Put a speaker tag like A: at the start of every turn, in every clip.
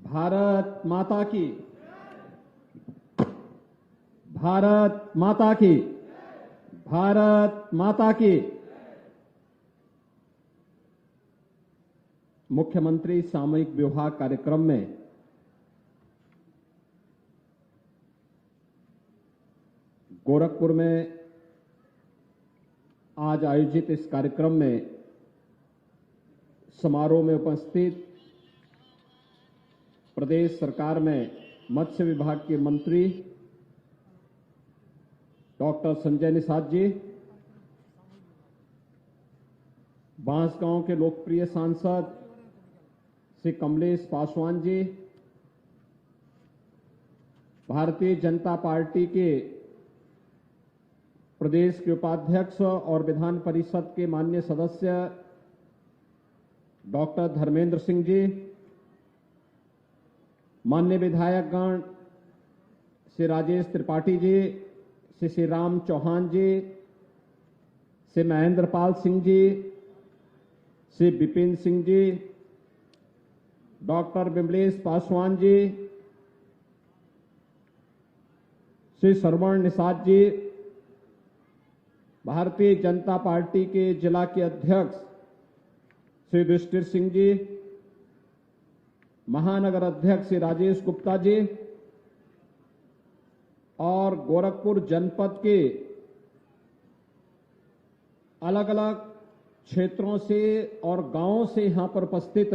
A: भारत माता की, भारत माता की, भारत माता की। मुख्यमंत्री सामूहिक विवाह कार्यक्रम में गोरखपुर में आज आयोजित इस कार्यक्रम में समारोह में उपस्थित प्रदेश सरकार में मत्स्य विभाग के मंत्री डॉक्टर संजय निषाद जी, बांसगांव के लोकप्रिय सांसद श्री कमलेश पासवान जी, भारतीय जनता पार्टी के प्रदेश के उपाध्यक्ष और विधान परिषद के माननीय सदस्य डॉक्टर धर्मेंद्र सिंह जी, माननीय विधायकगण श्री राजेश त्रिपाठी जी, श्री श्री राम चौहान जी, श्री महेंद्र पाल सिंह जी, श्री विपिन सिंह जी, डॉक्टर विमलेश पासवान जी, श्री श्रवण निषाद जी, भारतीय जनता पार्टी के जिला के अध्यक्ष श्री युधिष्ठिर सिंह जी, महानगर अध्यक्ष श्री राजेश गुप्ता जी और गोरखपुर जनपद के अलग अलग क्षेत्रों से और गांवों से यहां पर उपस्थित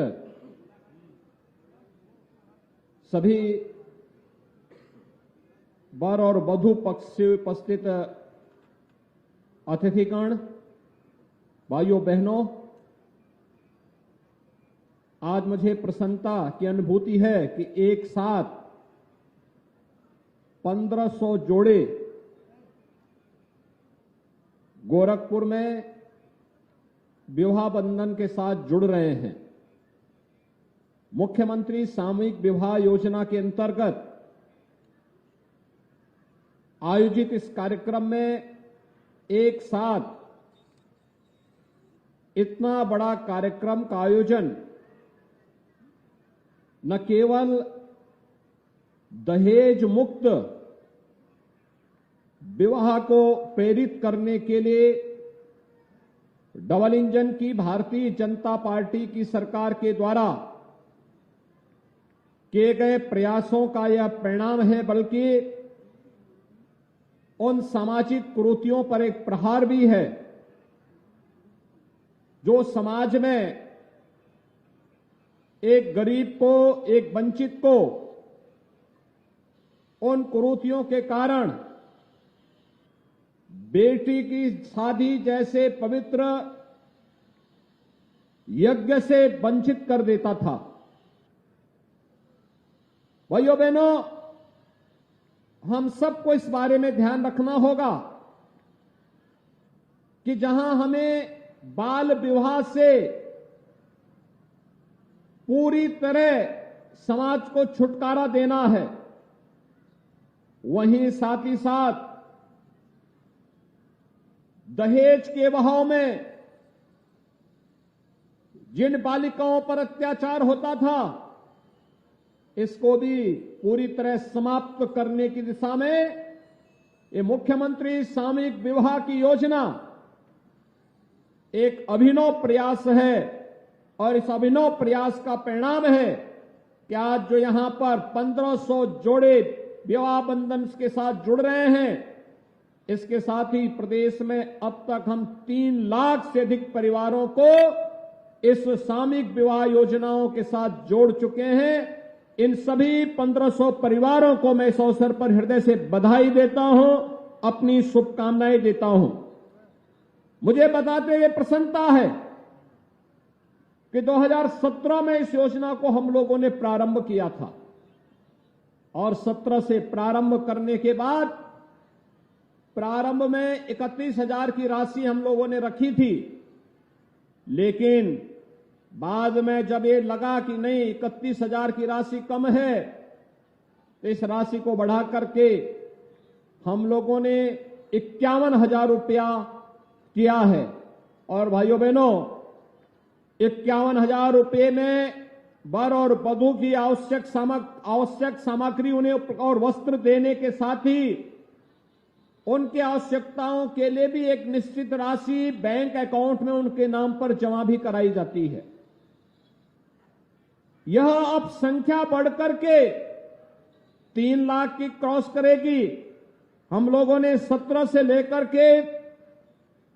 A: सभी वर और वधू पक्ष से उपस्थित अतिथिगण, भाइयों बहनों, आज मुझे प्रसन्नता की अनुभूति है कि एक साथ 1500 जोड़े गोरखपुर में विवाह बंधन के साथ जुड़ रहे हैं। मुख्यमंत्री सामूहिक विवाह योजना के अंतर्गत आयोजित इस कार्यक्रम में एक साथ इतना बड़ा कार्यक्रम का आयोजन न केवल दहेज मुक्त विवाह को प्रेरित करने के लिए डबल इंजन की भारतीय जनता पार्टी की सरकार के द्वारा किए गए प्रयासों का यह परिणाम है, बल्कि उन सामाजिक कुरीतियों पर एक प्रहार भी है जो समाज में एक गरीब को, एक वंचित को उन कुरीतियों के कारण बेटी की शादी जैसे पवित्र यज्ञ से वंचित कर देता था। भाइयों बहनों, हम सबको इस बारे में ध्यान रखना होगा कि जहां हमें बाल विवाह से पूरी तरह समाज को छुटकारा देना है, वहीं साथ ही साथ दहेज के बहाव में जिन बालिकाओं पर अत्याचार होता था, इसको भी पूरी तरह समाप्त करने की दिशा में ये मुख्यमंत्री सामूहिक विवाह की योजना एक अभिनव प्रयास है। और इस अभिनव प्रयास का परिणाम है कि आज जो यहां पर 1500 जोड़े विवाह बंधन के साथ जुड़ रहे हैं, इसके साथ ही प्रदेश में अब तक हम 3 लाख से अधिक परिवारों को इस सामूहिक विवाह योजनाओं के साथ जोड़ चुके हैं। इन सभी 1500 परिवारों को मैं इस अवसर पर हृदय से बधाई देता हूं, अपनी शुभकामनाएं देता हूं। मुझे बताते हुए प्रसन्नता है कि 2017 में इस योजना को हम लोगों ने प्रारंभ किया था और 17 से प्रारंभ करने के बाद प्रारंभ में 31,000 की राशि हम लोगों ने रखी थी, लेकिन बाद में जब ये लगा कि नहीं 31,000 की राशि कम है, तो इस राशि को बढ़ा करके हम लोगों ने 51,000 रुपया किया है। और भाइयों बहनों, 51,000 रुपये में वर और वधू की आवश्यक सामग्री उन्हें और वस्त्र देने के साथ ही उनकी आवश्यकताओं के लिए भी एक निश्चित राशि बैंक अकाउंट में उनके नाम पर जमा भी कराई जाती है। यह अब संख्या बढ़कर के 3 लाख की क्रॉस करेगी। हम लोगों ने 17 से लेकर के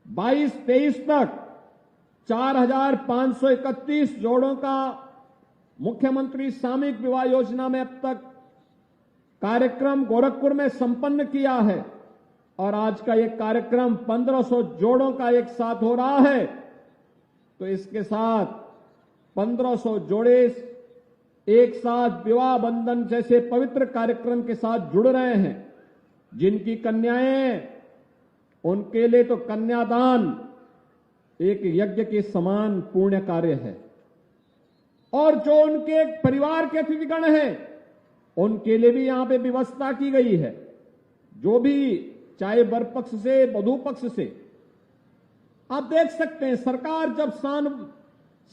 A: 22-23 तक 4,531 जोड़ों का मुख्यमंत्री सामूहिक विवाह योजना में अब तक कार्यक्रम गोरखपुर में संपन्न किया है और आज का यह कार्यक्रम 1500 जोड़ों का एक साथ हो रहा है। तो इसके साथ 1500 जोड़े एक साथ विवाह बंधन जैसे पवित्र कार्यक्रम के साथ जुड़ रहे हैं। जिनकी कन्याएं, उनके लिए तो कन्यादान एक यज्ञ के समान पुण्य कार्य है और जो उनके परिवार के अतिथिगण हैं उनके लिए भी यहां पे व्यवस्था की गई है। जो भी चाहे वर पक्ष से वधू पक्ष से, आप देख सकते हैं सरकार जब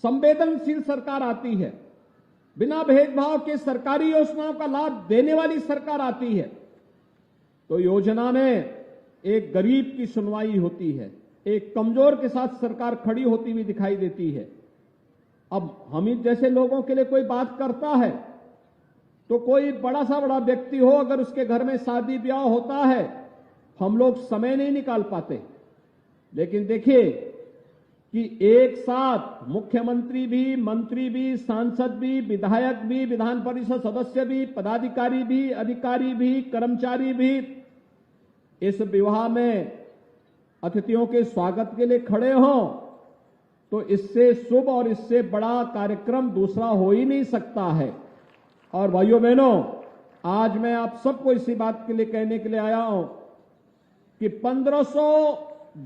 A: संवेदनशील सरकार आती है, बिना भेदभाव के सरकारी योजनाओं का लाभ देने वाली सरकार आती है तो योजना में एक गरीब की सुनवाई होती है, एक कमजोर के साथ सरकार खड़ी होती हुई दिखाई देती है। अब हम ही जैसे लोगों के लिए कोई बात करता है तो कोई बड़ा व्यक्ति हो, अगर उसके घर में शादी ब्याह होता है हम लोग समय नहीं निकाल पाते। लेकिन देखिए कि एक साथ मुख्यमंत्री भी, मंत्री भी, सांसद भी, विधायक भी, विधान परिषद सदस्य भी, पदाधिकारी भी, अधिकारी भी, कर्मचारी भी इस विवाह में अतिथियों के स्वागत के लिए खड़े हों तो इससे शुभ और इससे बड़ा कार्यक्रम दूसरा हो ही नहीं सकता है। और भाइयों बहनों, आज मैं आप सबको इसी बात के लिए कहने के लिए आया हूं कि 1500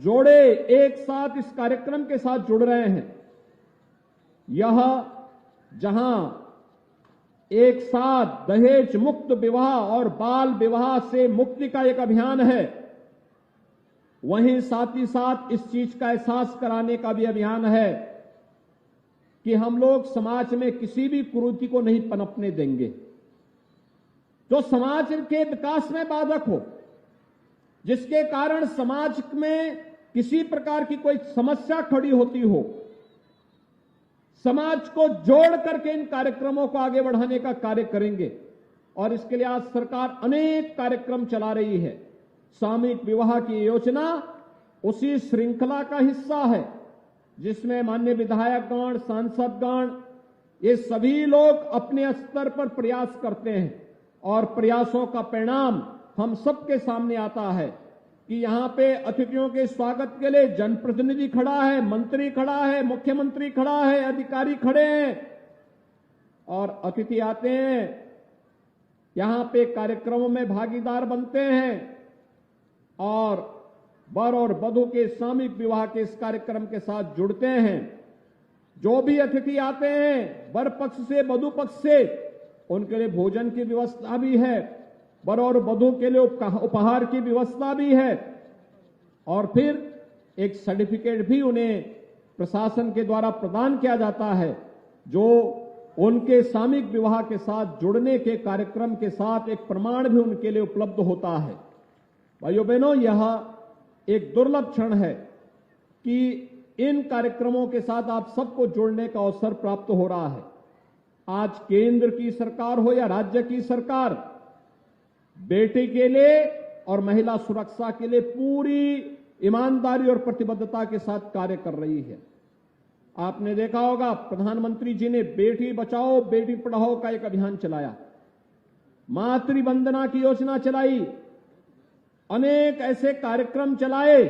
A: जोड़े एक साथ इस कार्यक्रम के साथ जुड़ रहे हैं। यह जहां एक साथ दहेज मुक्त विवाह और बाल विवाह से मुक्ति का एक अभियान है, वहीं साथ ही साथ इस चीज का एहसास कराने का भी अभियान है कि हम लोग समाज में किसी भी कुरीति को नहीं पनपने देंगे जो समाज के विकास में बाधक हो, जिसके कारण समाज में किसी प्रकार की कोई समस्या खड़ी होती हो। समाज को जोड़ करके इन कार्यक्रमों को आगे बढ़ाने का कार्य करेंगे और इसके लिए आज सरकार अनेक कार्यक्रम चला रही है। सामूहिक विवाह की योजना उसी श्रृंखला का हिस्सा है जिसमें माननीय विधायकगण, सांसदगण, ये सभी लोग अपने स्तर पर प्रयास करते हैं और प्रयासों का परिणाम हम सबके सामने आता है कि यहां पे अतिथियों के स्वागत के लिए जनप्रतिनिधि खड़ा है, मंत्री खड़ा है, मुख्यमंत्री खड़ा है, अधिकारी खड़े हैं और अतिथि आते हैं, यहां पे कार्यक्रमों में भागीदार बनते हैं और वर और वधू के सामूहिक विवाह के इस कार्यक्रम के साथ जुड़ते हैं। जो भी अतिथि आते हैं वर पक्ष से, वधू पक्ष से, उनके लिए भोजन की व्यवस्था भी है, वर और वधू के लिए उपहार की व्यवस्था भी है और फिर एक सर्टिफिकेट भी उन्हें प्रशासन के द्वारा प्रदान किया जाता है जो उनके सामूहिक विवाह के साथ जुड़ने के कार्यक्रम के साथ एक प्रमाण भी उनके लिए उपलब्ध होता है। भाइयों बहनों, यह एक दुर्लभ क्षण है कि इन कार्यक्रमों के साथ आप सबको जुड़ने का अवसर प्राप्त हो रहा है। आज केंद्र की सरकार हो या राज्य की सरकार, बेटी के लिए और महिला सुरक्षा के लिए पूरी ईमानदारी और प्रतिबद्धता के साथ कार्य कर रही है। आपने देखा होगा प्रधानमंत्री जी ने बेटी बचाओ बेटी पढ़ाओ का एक अभियान चलाया, मातृ वंदना की योजना चलाई, अनेक ऐसे कार्यक्रम चलाए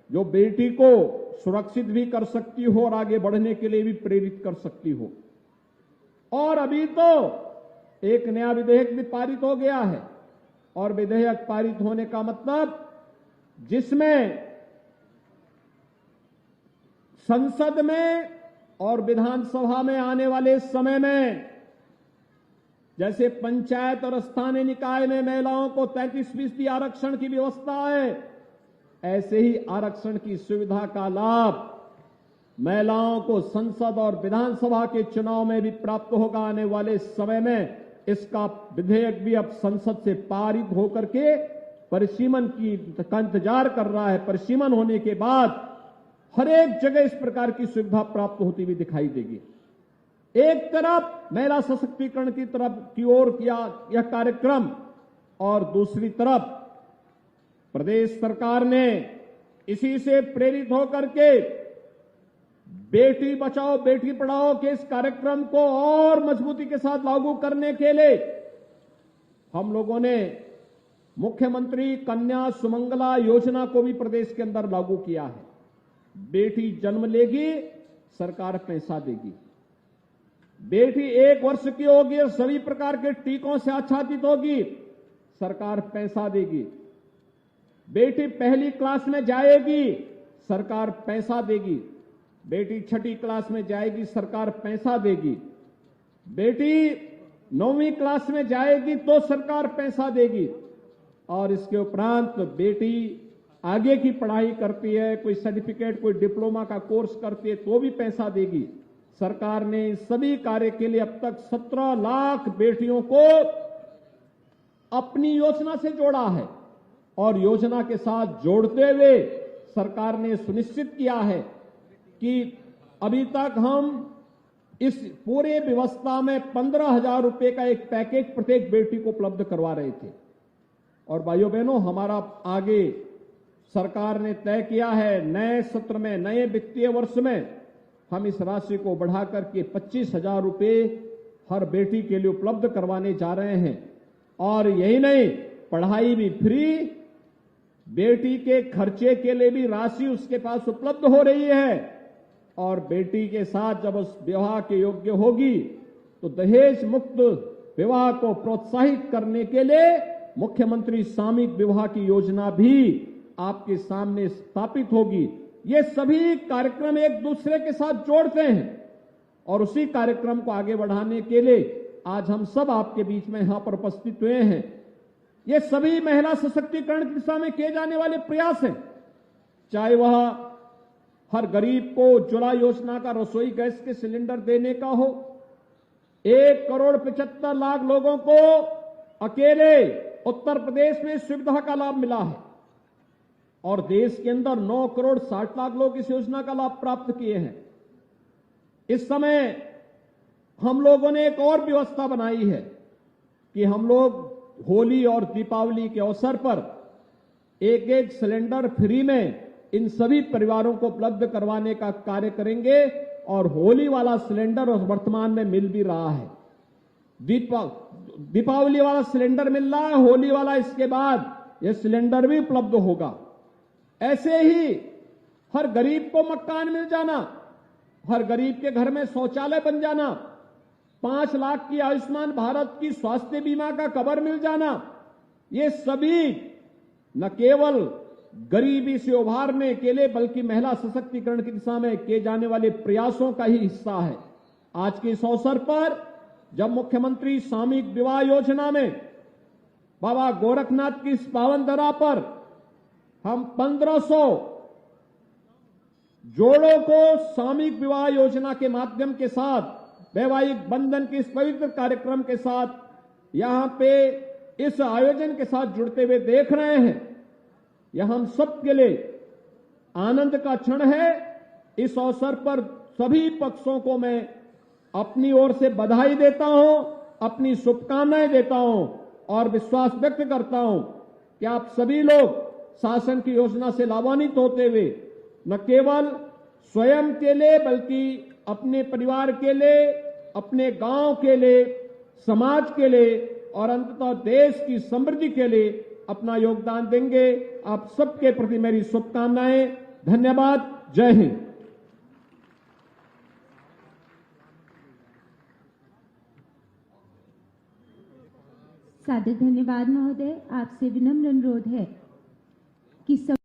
A: जो बेटी को सुरक्षित भी कर सकती हो और आगे बढ़ने के लिए भी प्रेरित कर सकती हो। और अभी तो एक नया विधेयक भी पारित हो गया है और विधेयक पारित होने का मतलब जिसमें संसद में और विधानसभा में आने वाले समय में जैसे पंचायत और स्थानीय निकाय में महिलाओं को 33% आरक्षण की व्यवस्था है, ऐसे ही आरक्षण की सुविधा का लाभ महिलाओं को संसद और विधानसभा के चुनाव में भी प्राप्त होगा। आने वाले समय में इसका विधेयक भी अब संसद से पारित होकर के परिसीमन का इंतजार कर रहा है। परिसीमन होने के बाद हर एक जगह इस प्रकार की सुविधा प्राप्त होती हुई दिखाई देगी। एक तरफ महिला सशक्तिकरण की तरफ की ओर किया यह कार्यक्रम, और दूसरी तरफ प्रदेश सरकार ने इसी से प्रेरित होकर के बेटी बचाओ बेटी पढ़ाओ के इस कार्यक्रम को और मजबूती के साथ लागू करने के लिए हम लोगों ने मुख्यमंत्री कन्या सुमंगला योजना को भी प्रदेश के अंदर लागू किया है। बेटी जन्म लेगी, सरकार पैसा देगी। बेटी 1 वर्ष की होगी और सभी प्रकार के टीकों से आच्छादित होगी, सरकार पैसा देगी। बेटी पहली क्लास में जाएगी, सरकार पैसा देगी। बेटी छठी क्लास में जाएगी, सरकार पैसा देगी। बेटी 9वीं क्लास में जाएगी तो सरकार पैसा देगी। और इसके उपरांत बेटी आगे की पढ़ाई करती है, कोई सर्टिफिकेट कोई डिप्लोमा का कोर्स करती है तो भी पैसा देगी। सरकार ने सभी कार्य के लिए अब तक 17 लाख बेटियों को अपनी योजना से जोड़ा है, और योजना के साथ जोड़ते हुए सरकार ने सुनिश्चित किया है कि अभी तक हम इस पूरे व्यवस्था में 15,000 रुपए का एक पैकेज प्रत्येक बेटी को उपलब्ध करवा रहे थे। और भाइयों बहनों, हमारा आगे सरकार ने तय किया है, नए सत्र में, नए वित्तीय वर्ष में हम इस राशि को बढ़ाकर के 25,000 रुपए हर बेटी के लिए उपलब्ध करवाने जा रहे हैं। और यही नहीं, पढ़ाई भी फ्री, बेटी के खर्चे के लिए भी राशि उसके पास उपलब्ध हो रही है। और बेटी के साथ जब उस विवाह के योग्य होगी तो दहेज मुक्त विवाह को प्रोत्साहित करने के लिए मुख्यमंत्री सामूहिक विवाह की योजना भी आपके सामने स्थापित होगी। ये सभी कार्यक्रम एक दूसरे के साथ जोड़ते हैं, और उसी कार्यक्रम को आगे बढ़ाने के लिए आज हम सब आपके बीच में यहां पर उपस्थित हुए हैं। ये सभी महिला सशक्तिकरण की दिशा में किए जाने वाले प्रयास हैं, चाहे वह हर गरीब को उज्ज्वला योजना का रसोई गैस के सिलेंडर देने का हो। 1,75,00,000 लोगों को अकेले उत्तर प्रदेश में सुविधा का लाभ मिला है, और देश के अंदर 9,60,00,000 लोग इस योजना का लाभ प्राप्त किए हैं। इस समय हम लोगों ने एक और व्यवस्था बनाई है कि हम लोग होली और दीपावली के अवसर पर एक सिलेंडर फ्री में इन सभी परिवारों को उपलब्ध करवाने का कार्य करेंगे। और होली वाला सिलेंडर वर्तमान में मिल भी रहा है, दीपावली वाला सिलेंडर मिल रहा है, होली वाला इसके बाद यह सिलेंडर भी उपलब्ध होगा। ऐसे ही हर गरीब को मकान मिल जाना, हर गरीब के घर में शौचालय बन जाना, 5 लाख की आयुष्मान भारत की स्वास्थ्य बीमा का कवर मिल जाना, ये सभी न केवल गरीबी से उभारने के लिए बल्कि महिला सशक्तिकरण की दिशा में किए जाने वाले प्रयासों का ही हिस्सा है। आज के इस अवसर पर जब मुख्यमंत्री सामूहिक विवाह योजना में बाबा गोरखनाथ की इस पावन धरा पर हम 1500 जोड़ों को सामूहिक विवाह योजना के माध्यम के साथ वैवाहिक बंधन के इस पवित्र कार्यक्रम के साथ यहां पे इस आयोजन के साथ जुड़ते हुए देख रहे हैं, यह हम सब के लिए आनंद का क्षण है। इस अवसर पर सभी पक्षों को मैं अपनी ओर से बधाई देता हूं, अपनी शुभकामनाएं देता हूं और विश्वास व्यक्त करता हूं कि आप सभी लोग शासन की योजना से लाभान्वित होते हुए न केवल स्वयं के लिए बल्कि अपने परिवार के लिए, अपने गांव के लिए, समाज के लिए और अंततः देश की समृद्धि के लिए अपना योगदान देंगे। आप सबके प्रति मेरी शुभकामनाएं। धन्यवाद। जय हिंद।
B: सादर धन्यवाद महोदय। आपसे विनम्र अनुरोध है कि सब